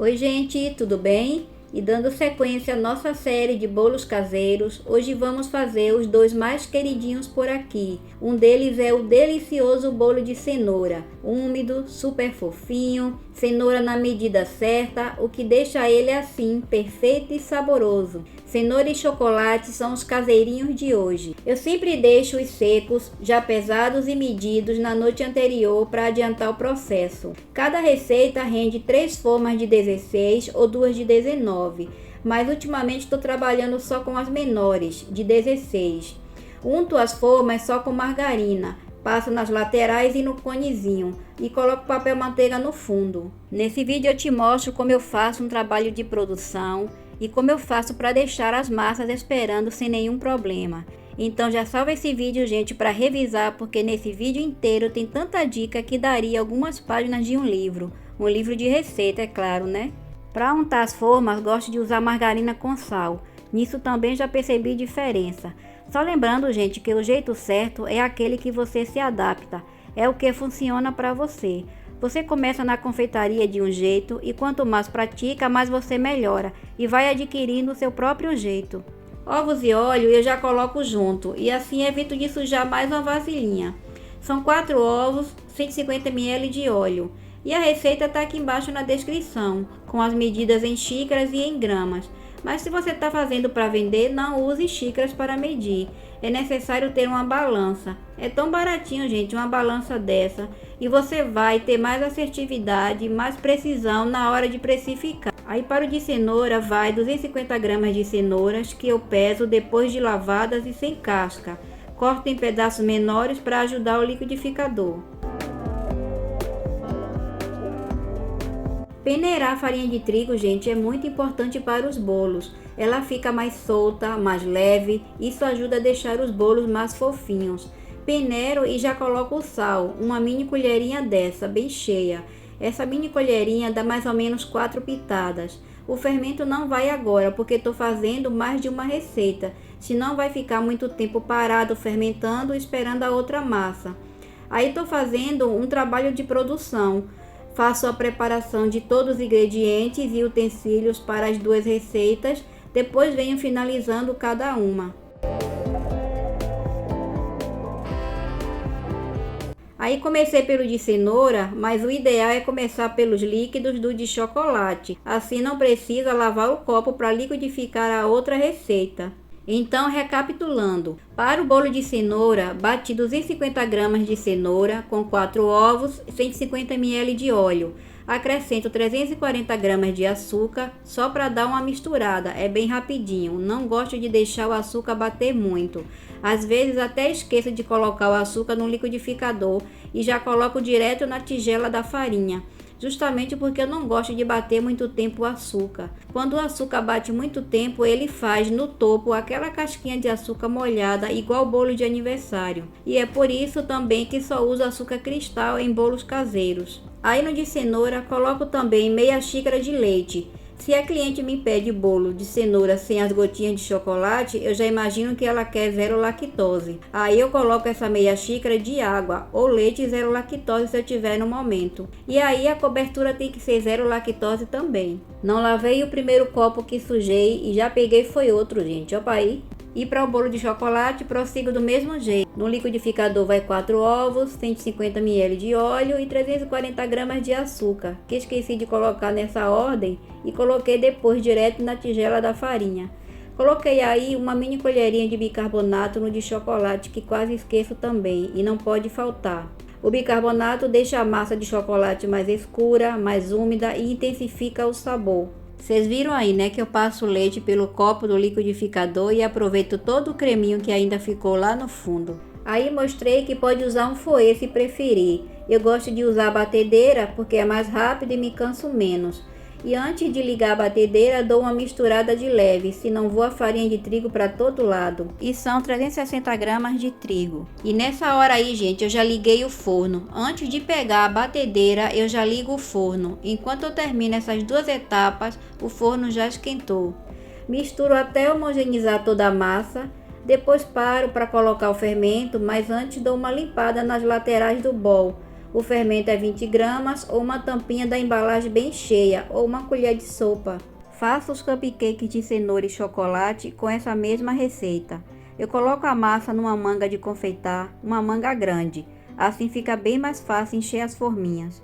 Oi gente, tudo bem? E dando sequência à nossa série de bolos caseiros, hoje vamos fazer os dois mais queridinhos por aqui. Um deles é o delicioso bolo de cenoura, úmido, super fofinho, cenoura na medida certa, o que deixa ele assim, perfeito e saboroso. Cenoura e chocolate são os caseirinhos de hoje. Eu sempre deixo os secos, já pesados e medidos na noite anterior para adiantar o processo. Cada receita rende 3 formas de 16 ou 2 de 19, mas ultimamente estou trabalhando só com as menores, de 16. Unto as formas só com margarina, passo nas laterais e no conezinho e coloco papel manteiga no fundo. Nesse vídeo eu te mostro como eu faço um trabalho de produção e como eu faço para deixar as massas esperando sem nenhum problema. Então já salva esse vídeo, gente, para revisar, porque nesse vídeo inteiro tem tanta dica que daria algumas páginas de um livro de receita, é claro, né? Para untar as formas, gosto de usar margarina com sal. Nisso também já percebi diferença. Só lembrando, gente, que o jeito certo é aquele que você se adapta, é o que funciona para você. Você começa na confeitaria de um jeito e quanto mais pratica, mais você melhora e vai adquirindo o seu próprio jeito. Ovos e óleo eu já coloco junto e assim evito de sujar mais uma vasilhinha. São 4 ovos, 150 ml de óleo. E a receita está aqui embaixo na descrição, com as medidas em xícaras e em gramas. Mas se você está fazendo para vender, não use xícaras para medir. É necessário ter uma balança. É tão baratinho, gente, uma balança dessa. E você vai ter mais assertividade, mais precisão na hora de precificar. Aí para o de cenoura vai 250 gramas de cenouras que eu peso depois de lavadas e sem casca. Corto em pedaços menores para ajudar o liquidificador. Peneirar a farinha de trigo, gente, é muito importante para os bolos. Ela fica mais solta, mais leve, isso ajuda a deixar os bolos mais fofinhos. Peneiro e já coloco o sal, uma mini colherinha dessa, bem cheia. Essa mini colherinha dá mais ou menos 4 pitadas. O fermento não vai agora, porque estou fazendo mais de uma receita, senão vai ficar muito tempo parado fermentando esperando a outra massa. Aí estou fazendo um trabalho de produção. Faço a preparação de todos os ingredientes e utensílios para as duas receitas, depois venho finalizando cada uma. Aí comecei pelo de cenoura, mas o ideal é começar pelos líquidos do de chocolate, assim não precisa lavar o copo para liquidificar a outra receita. Então, recapitulando, para o bolo de cenoura, bati 250 gramas de cenoura com 4 ovos e 150 ml de óleo. Acrescento 340 gramas de açúcar, só para dar uma misturada, é bem rapidinho, não gosto de deixar o açúcar bater muito. Às vezes até esqueço de colocar o açúcar no liquidificador e já coloco direto na tigela da farinha. Justamente porque eu não gosto de bater muito tempo o açúcar. Quando o açúcar bate muito tempo, ele faz no topo aquela casquinha de açúcar molhada, igual bolo de aniversário. E é por isso também que só uso açúcar cristal em bolos caseiros. Aí no de cenoura, coloco também meia xícara de leite. Se a cliente me pede bolo de cenoura sem as gotinhas de chocolate, eu já imagino que ela quer 0 lactose. Aí eu coloco essa meia xícara de água ou leite 0 lactose se eu tiver no momento. E aí a cobertura tem que ser 0 lactose também. Não lavei o primeiro copo que sujei e já peguei foi outro, gente. Opa aí. E para o bolo de chocolate, prossigo do mesmo jeito. No liquidificador vai 4 ovos, 150 ml de óleo e 340 gramas de açúcar, que esqueci de colocar nessa ordem e coloquei depois direto na tigela da farinha. Coloquei aí uma mini colherinha de bicarbonato no de chocolate, que quase esqueço também e não pode faltar. O bicarbonato deixa a massa de chocolate mais escura, mais úmida e intensifica o sabor. Vocês viram aí, né, que eu passo o leite pelo copo do liquidificador e aproveito todo o creminho que ainda ficou lá no fundo. Aí mostrei que pode usar um fouet se preferir. Eu gosto de usar a batedeira porque é mais rápido e me canso menos. E antes de ligar a batedeira, dou uma misturada de leve, senão voa a farinha de trigo para todo lado. E são 360 gramas de trigo. E nessa hora aí, gente, eu já liguei o forno. Antes de pegar a batedeira, eu já ligo o forno. Enquanto eu termino essas duas etapas, o forno já esquentou. Misturo até homogeneizar toda a massa. Depois paro para colocar o fermento, mas antes dou uma limpada nas laterais do bol. O fermento é 20 gramas ou uma tampinha da embalagem bem cheia ou uma colher de sopa. Faça os cupcakes de cenoura e chocolate com essa mesma receita. Eu coloco a massa numa manga de confeitar, uma manga grande. Assim fica bem mais fácil encher as forminhas.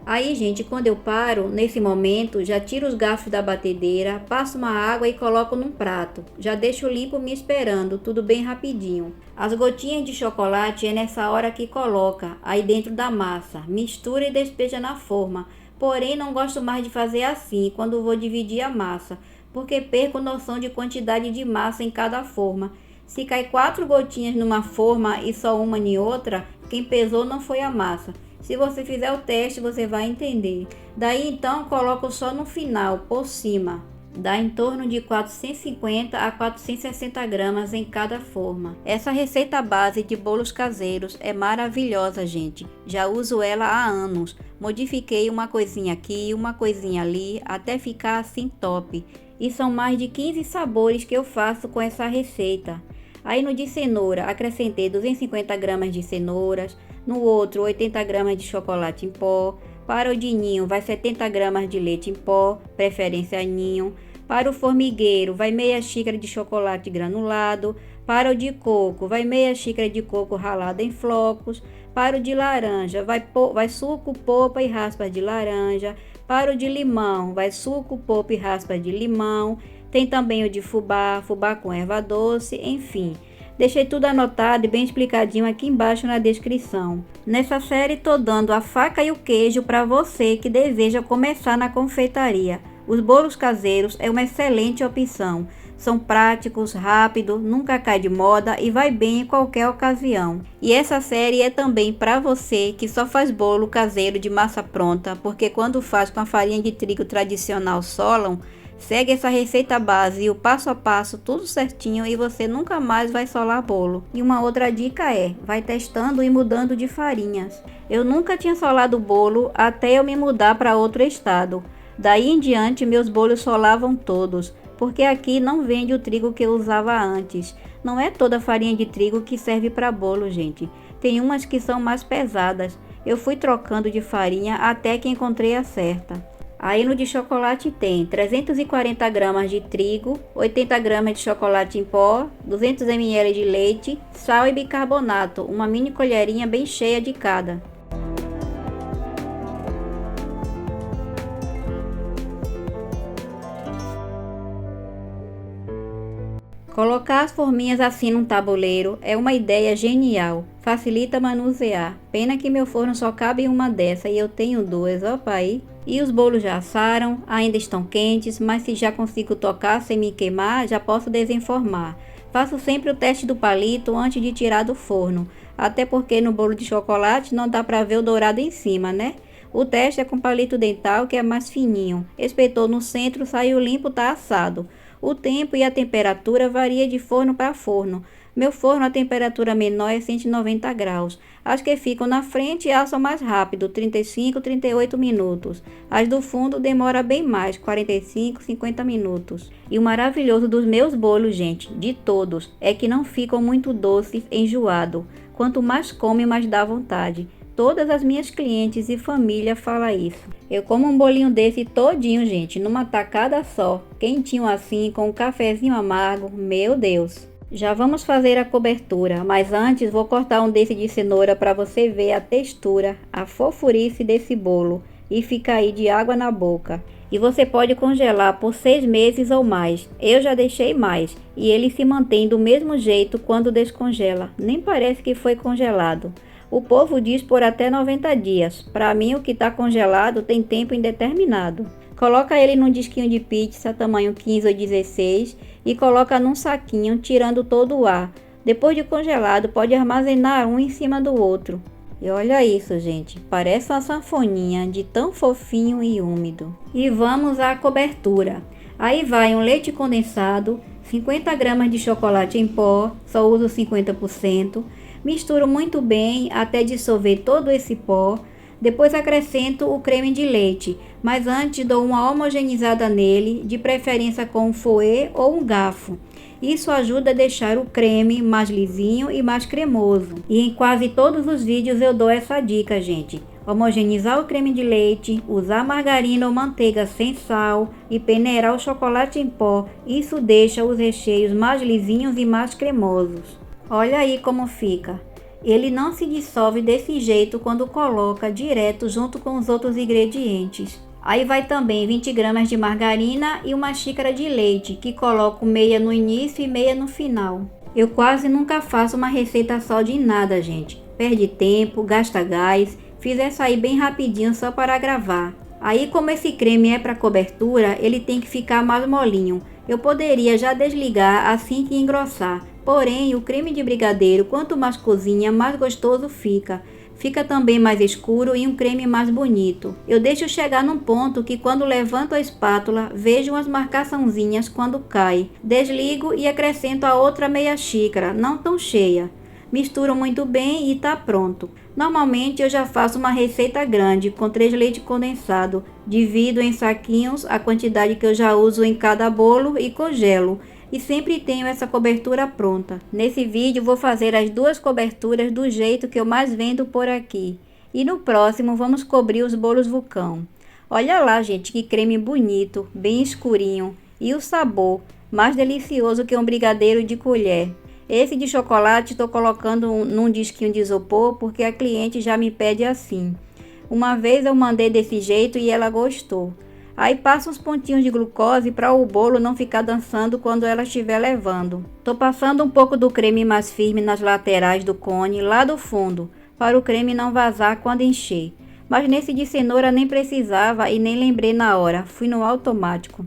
Aí, gente, quando eu paro, nesse momento, já tiro os garfos da batedeira, passo uma água e coloco num prato. Já deixo limpo me esperando, tudo bem rapidinho. As gotinhas de chocolate é nessa hora que coloca, aí dentro da massa. Mistura e despeja na forma. Porém, não gosto mais de fazer assim, quando vou dividir a massa, porque perco noção de quantidade de massa em cada forma. Se cai 4 gotinhas numa forma e só uma em outra, quem pesou não foi a massa. Se você fizer o teste, você vai entender. Daí então, coloco só no final, por cima. Dá em torno de 450 a 460 gramas em cada forma. Essa receita base de bolos caseiros é maravilhosa, gente. Já uso ela há anos. Modifiquei uma coisinha aqui, uma coisinha ali, até ficar assim top. E são mais de 15 sabores que eu faço com essa receita. Aí no de cenoura, acrescentei 250 gramas de cenouras. No outro, 80 gramas de chocolate em pó. Para o de ninho, vai 70 gramas de leite em pó, preferência ninho. Para o formigueiro, vai meia xícara de chocolate granulado. Para o de coco, vai meia xícara de coco ralado em flocos. Para o de laranja, vai suco, polpa e raspas de laranja. Para o de limão, vai suco, polpa e raspas de limão. Tem também o de fubá, fubá com erva doce, enfim. Deixei tudo anotado e bem explicadinho aqui embaixo na descrição. Nessa série tô dando a faca e o queijo para você que deseja começar na confeitaria. Os bolos caseiros é uma excelente opção. São práticos, rápidos, nunca cai de moda e vai bem em qualquer ocasião. E essa série é também para você que só faz bolo caseiro de massa pronta, porque quando faz com a farinha de trigo tradicional Solon, segue essa receita base e o passo a passo tudo certinho e você nunca mais vai solar bolo. E uma outra dica é, vai testando e mudando de farinhas. Eu nunca tinha solado bolo até eu me mudar para outro estado. Daí em diante meus bolos solavam todos, porque aqui não vende o trigo que eu usava antes. Não é toda farinha de trigo que serve para bolo, gente. Tem umas que são mais pesadas. Eu fui trocando de farinha até que encontrei a certa. Aí no de chocolate tem 340 gramas de trigo, 80 gramas de chocolate em pó, 200 ml de leite, sal e bicarbonato, uma mini colherinha bem cheia de cada. Colocar as forminhas assim num tabuleiro é uma ideia genial, facilita manusear. Pena que meu forno só cabe uma dessa e eu tenho duas, opa aí. E os bolos já assaram, ainda estão quentes, mas se já consigo tocar sem me queimar, já posso desenformar. Faço sempre o teste do palito antes de tirar do forno, até porque no bolo de chocolate não dá para ver o dourado em cima, né? O teste é com palito dental, que é mais fininho. Espetou no centro, saiu limpo, tá assado. O tempo e a temperatura varia de forno para forno. Meu forno a temperatura menor é 190 graus. As que ficam na frente assam mais rápido, 35, 38 minutos. As do fundo demora bem mais, 45, 50 minutos. E o maravilhoso dos meus bolos, gente, de todos, é que não ficam muito doces, enjoado. Quanto mais come, mais dá vontade. Todas as minhas clientes e família falam isso. Eu como um bolinho desse todinho, gente, numa tacada só. Quentinho assim, com um cafezinho amargo, meu Deus. Já vamos fazer a cobertura, mas antes vou cortar um desse de cenoura para você ver a textura, a fofurice desse bolo e fica aí de água na boca. E você pode congelar por 6 meses ou mais. Eu já deixei mais e ele se mantém do mesmo jeito quando descongela. Nem parece que foi congelado. O povo diz por até 90 dias. Para mim, o que está congelado tem tempo indeterminado. Coloca ele num disquinho de pizza, tamanho 15 ou 16, e coloca num saquinho, tirando todo o ar. Depois de congelado, pode armazenar um em cima do outro. E olha isso, gente. Parece uma sanfoninha de tão fofinho e úmido. E vamos à cobertura. Aí vai um leite condensado, 50 gramas de chocolate em pó, só uso 50%. Misturo muito bem até dissolver todo esse pó. Depois acrescento o creme de leite, mas antes dou uma homogeneizada nele, de preferência com um fouet ou um garfo. Isso ajuda a deixar o creme mais lisinho e mais cremoso. E em quase todos os vídeos eu dou essa dica, gente. Homogeneizar o creme de leite, usar margarina ou manteiga sem sal e peneirar o chocolate em pó. Isso deixa os recheios mais lisinhos e mais cremosos. Olha aí como fica. Ele não se dissolve desse jeito quando coloca direto junto com os outros ingredientes. Aí vai também 20 gramas de margarina e uma xícara de leite, que coloco meia no início e meia no final. Eu quase nunca faço uma receita só de nada, gente. Perde tempo, gasta gás. Fiz essa aí bem rapidinho só para gravar. Aí, como esse creme é para cobertura, ele tem que ficar mais molinho. Eu poderia já desligar assim que engrossar. Porém, o creme de brigadeiro, quanto mais cozinha, mais gostoso fica. Fica também mais escuro e um creme mais bonito. Eu deixo chegar num ponto que quando levanto a espátula, vejo umas marcaçãozinhas quando cai. Desligo e acrescento a outra meia xícara, não tão cheia. Misturo muito bem e tá pronto. Normalmente eu já faço uma receita grande com 3 leite condensado. Divido em saquinhos a quantidade que eu já uso em cada bolo e congelo. E sempre tenho essa cobertura pronta. Nesse vídeo vou fazer as 2 coberturas do jeito que eu mais vendo por aqui. E no próximo vamos cobrir os bolos vulcão. Olha lá, gente, que creme bonito, bem escurinho. E o sabor, mais delicioso que um brigadeiro de colher. Esse de chocolate estou colocando num disquinho de isopor porque a cliente já me pede assim. Uma vez eu mandei desse jeito e ela gostou. Aí passo uns pontinhos de glucose para o bolo não ficar dançando quando ela estiver levando. Tô passando um pouco do creme mais firme nas laterais do cone, lá do fundo, para o creme não vazar quando encher. Mas nesse de cenoura nem precisava e nem lembrei na hora, fui no automático.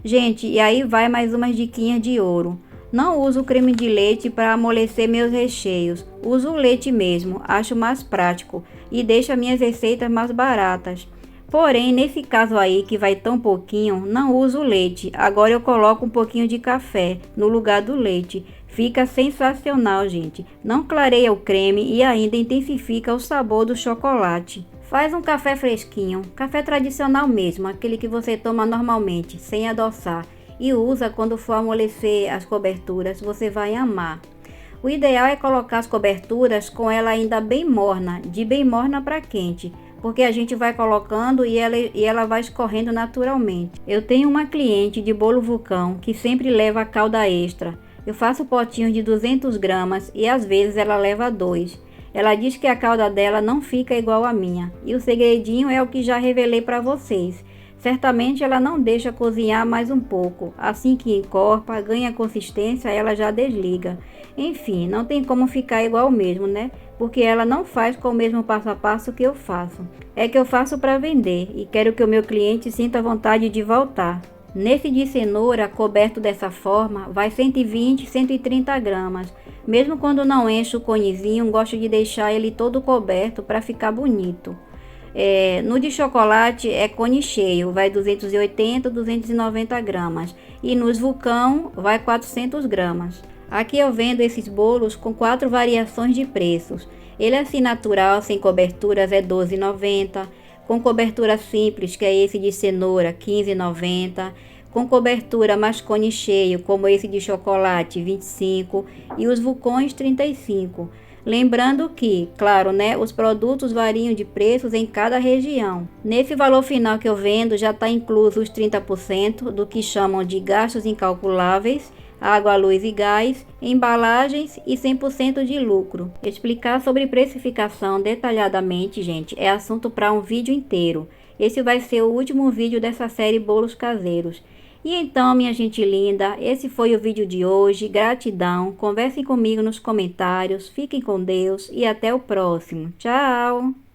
Gente, e aí vai mais umas diquinhas de ouro. Não uso creme de leite para amolecer meus recheios. Uso o leite mesmo, acho mais prático e deixa minhas receitas mais baratas. Porém, nesse caso aí que vai tão pouquinho, não uso leite. Agora eu coloco um pouquinho de café no lugar do leite. Fica sensacional, gente. Não clareia o creme e ainda intensifica o sabor do chocolate. Faz um café fresquinho, café tradicional mesmo, aquele que você toma normalmente, sem adoçar. E usa quando for amolecer as coberturas, você vai amar. O ideal é colocar as coberturas com ela ainda bem morna, de bem morna para quente, porque a gente vai colocando e ela vai escorrendo naturalmente. Eu tenho uma cliente de bolo vulcão que sempre leva a calda extra. Eu faço potinhos de 200 gramas e às vezes ela leva 2. Ela diz que a calda dela não fica igual a minha. E o segredinho é o que já revelei para vocês. Certamente ela não deixa cozinhar mais um pouco. Assim que encorpa, ganha consistência, ela já desliga. Enfim, não tem como ficar igual mesmo, né? Porque ela não faz com o mesmo passo a passo que eu faço. É que eu faço para vender e quero que o meu cliente sinta vontade de voltar. Nesse de cenoura, coberto dessa forma, vai 120, 130 gramas. Mesmo quando não encho o conezinho, gosto de deixar ele todo coberto para ficar bonito. No de chocolate é cone cheio, vai 280, 290 gramas. E nos vulcão vai 400 gramas. Aqui eu vendo esses bolos com 4 variações de preços. Ele assim natural, sem coberturas, é R$ 12,90. Com cobertura simples, que é esse de cenoura, R$ 15,90. Com cobertura mais cone cheio, como esse de chocolate, R$ 25. E os vulcões, R$ 35. Lembrando que, claro, né, os produtos variam de preços em cada região. Nesse valor final que eu vendo já está incluso os 30% do que chamam de gastos incalculáveis, água, luz e gás, embalagens e 100% de lucro. Explicar sobre precificação detalhadamente, gente, é assunto para um vídeo inteiro. Esse vai ser o último vídeo dessa série Bolos Caseiros. E então, minha gente linda, esse foi o vídeo de hoje. Gratidão, conversem comigo nos comentários, fiquem com Deus e até o próximo. Tchau!